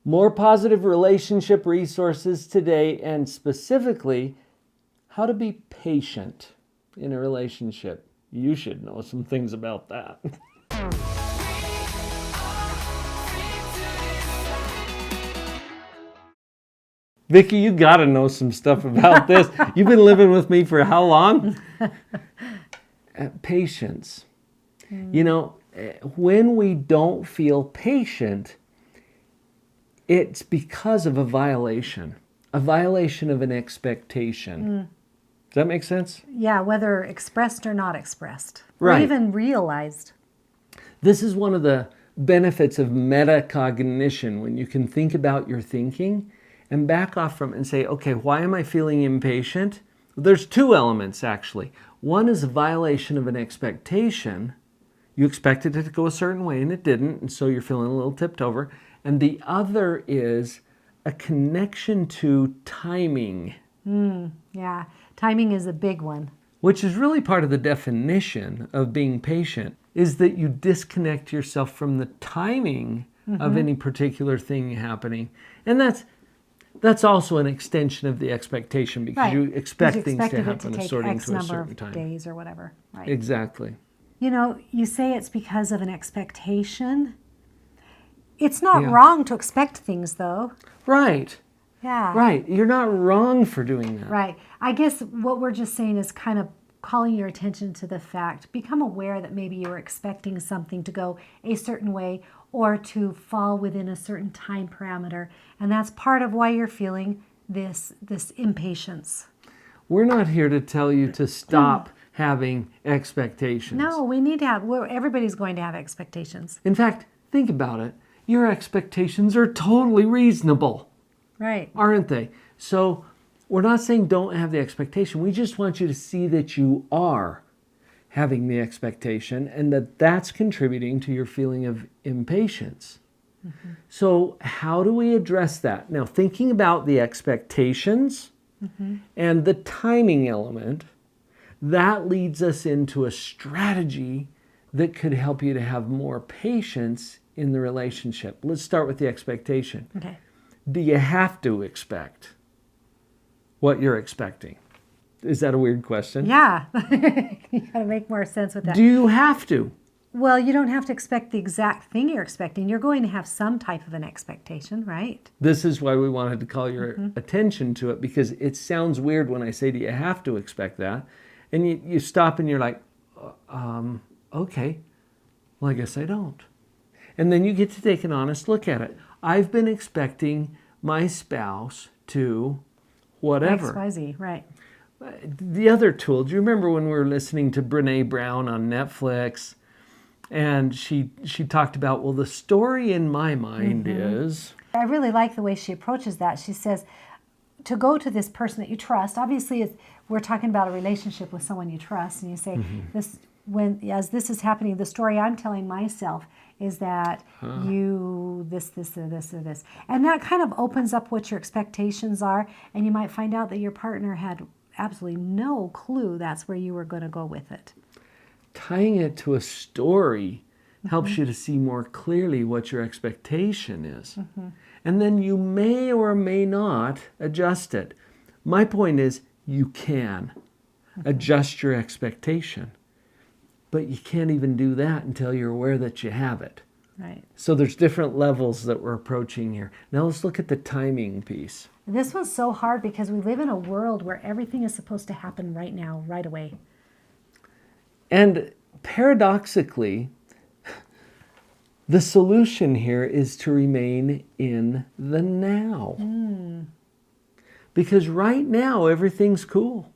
More positive relationship resources today, and specifically, how to be patient in a relationship. You should know some things about that. Vicki, you got to know some stuff about this. You've been living with me for how long? Patience. You know, when we don't feel patient, it's because of a violation of an expectation. Does that make sense? Yeah, whether expressed or not expressed, Right. or even realized. This is one of the benefits of metacognition, when you can think about your thinking and back off from it and say, okay, why am I feeling impatient? There's two elements, actually. One is a violation of an expectation. You expected it to go a certain way and it didn't, and so you're feeling a little tipped over. And the other is a connection to timing. Yeah, timing is a big one. Which is really part of the definition of being patient, is that you disconnect yourself from the timing of any particular thing happening. And that's also an extension of the expectation, because Right. you expect You things to expected it happen to take according X to a number certain of time. days or whatever. Right. Exactly. You know, you say it's because of an expectation. It's not Yeah. wrong to expect things, though. Right. Yeah. Right. You're not wrong for doing that. Right. I guess what we're just saying is kind of calling your attention to the fact, become aware that maybe you were expecting something to go a certain way or to fall within a certain time parameter. And that's part of why you're feeling this impatience. We're not here to tell you to stop having expectations. No, we need to have, everybody's going to have expectations. In fact, think about it. Your expectations are totally reasonable, Right. aren't they? So we're not saying don't have the expectation. We just want you to see that you are having the expectation and that that's contributing to your feeling of impatience. So how do we address that? Now, thinking about the expectations and the timing element, that leads us into a strategy that could help you to have more patience in the relationship. Let's start with the expectation. Okay. Do you have to expect what you're expecting? Is that a weird question? Yeah. You got to make more sense with that. Do you have to? Well, you don't have to expect the exact thing you're expecting. You're going to have some type of an expectation, right? This is why we wanted to call your attention to it, because it sounds weird when I say, do you have to expect that? And you stop and you're like, okay, well, I guess I don't. And then you get to take an honest look at it. I've been expecting my spouse to whatever. XYZ, right. The other tool, do you remember when we were listening to Brene Brown on Netflix? And she talked about, well, the story in my mind is... I really like the way she approaches that. She says, to go to this person that you trust, obviously we're talking about a relationship with someone you trust, and you say, as this is happening, the story I'm telling myself is that you, this, or this. And that kind of opens up what your expectations are, and you might find out that your partner had absolutely no clue that's where you were going to go with it. Tying it to a story helps you to see more clearly what your expectation is. And then you may or may not adjust it. My point is, you can adjust your expectation, but you can't even do that until you're aware that you have it. Right. So there's different levels that we're approaching here. Now let's look at the timing piece. This one's so hard because we live in a world where everything is supposed to happen right now, right away. And paradoxically, the solution here is to remain in the now. Because right now, everything's cool.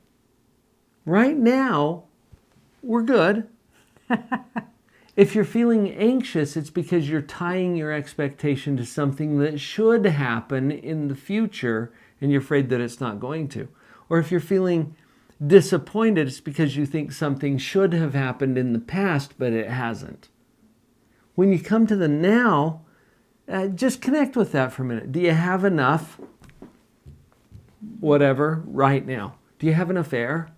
Right now, we're good. If you're feeling anxious, it's because you're tying your expectation to something that should happen in the future, and you're afraid that it's not going to. Or if you're feeling disappointed, it's because you think something should have happened in the past, but it hasn't. When you come to the now, just connect with that for a minute. Do you have enough whatever right now? Do you have enough air?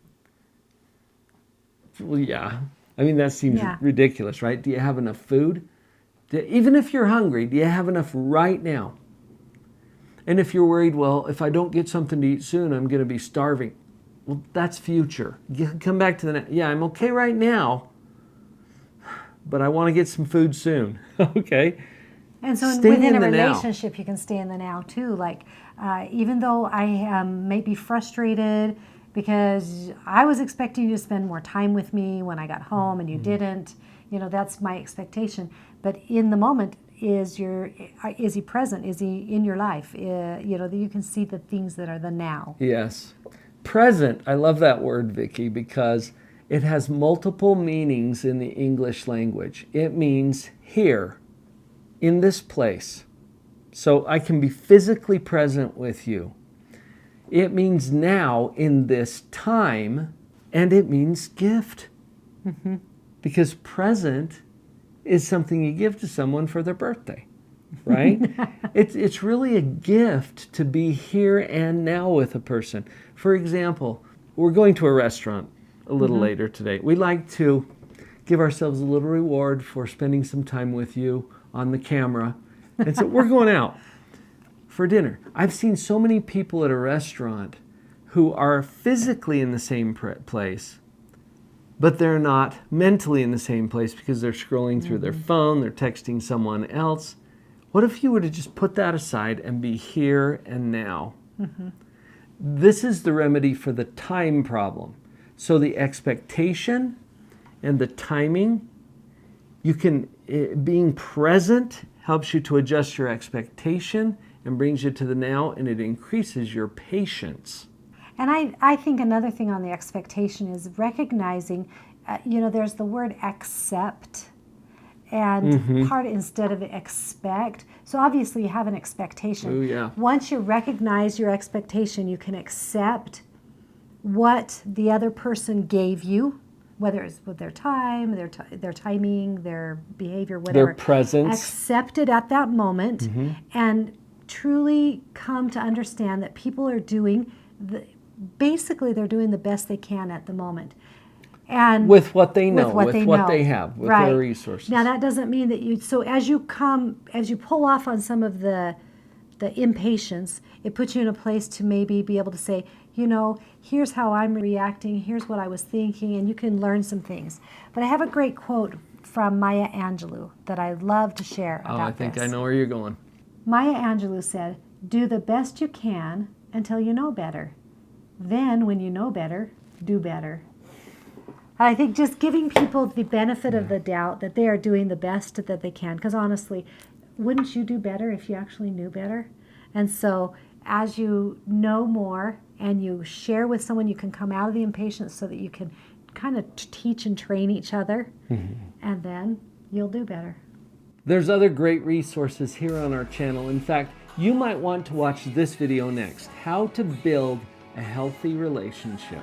Well, yeah. I mean, that seems ridiculous, right? Do you have enough food? Even if you're hungry, do you have enough right now? And if you're worried, well, if I don't get something to eat soon, I'm going to be starving. Well, that's future. Come back to the now. Yeah, I'm okay right now, but I want to get some food soon. Okay? And so Stay within in a the now. relationship, you can stay in the now too. Like, even though I may be frustrated because I was expecting you to spend more time with me when I got home and you didn't, that's my expectation. But in the moment, is he present? Is he in your life? That you can see the things that are the now. Yes. Present, I love that word, Vicki, because it has multiple meanings in the English language. It means here, in this place. So I can be physically present with you. It means now, in this time, and it means gift. Mm-hmm. Because present is something you give to someone for their birthday, right? It's really a gift to be here and now with a person. For example, we're going to a restaurant a little later today. We like to give ourselves a little reward for spending some time with you on the camera. And so we're going out for dinner. I've seen so many people at a restaurant who are physically in the same place, but they're not mentally in the same place because they're scrolling through their phone, they're texting someone else. What if you were to just put that aside and be here and now? Mm-hmm. This is the remedy for the time problem. So the expectation and the timing, being present helps you to adjust your expectation and brings you to the now, and it increases your patience. And I think another thing on the expectation is recognizing, there's the word accept and part instead of expect. So obviously you have an expectation. Oh, yeah. Once you recognize your expectation, you can accept what the other person gave you, whether it's with their time, their timing, their behavior, whatever. Their presence. Accept it at that moment and truly come to understand that people are doing basically they're doing the best they can at the moment. And with what they know, with what they have, with their resources. Now that doesn't mean that so as you pull off on some of the impatience, it puts you in a place to maybe be able to say, here's how I'm reacting, here's what I was thinking, and you can learn some things. But I have a great quote from Maya Angelou that I'd love to share about I think this. I know where you're going. Maya Angelou said, "Do the best you can until you know better. Then, when you know better, do better." I think just giving people the benefit of the doubt that they are doing the best that they can. Because honestly, wouldn't you do better if you actually knew better? And so as you know more and you share with someone, you can come out of the impatience so that you can kind of teach and train each other. And then you'll do better. There's other great resources here on our channel. In fact, you might want to watch this video next, How to Build a Healthy Relationship.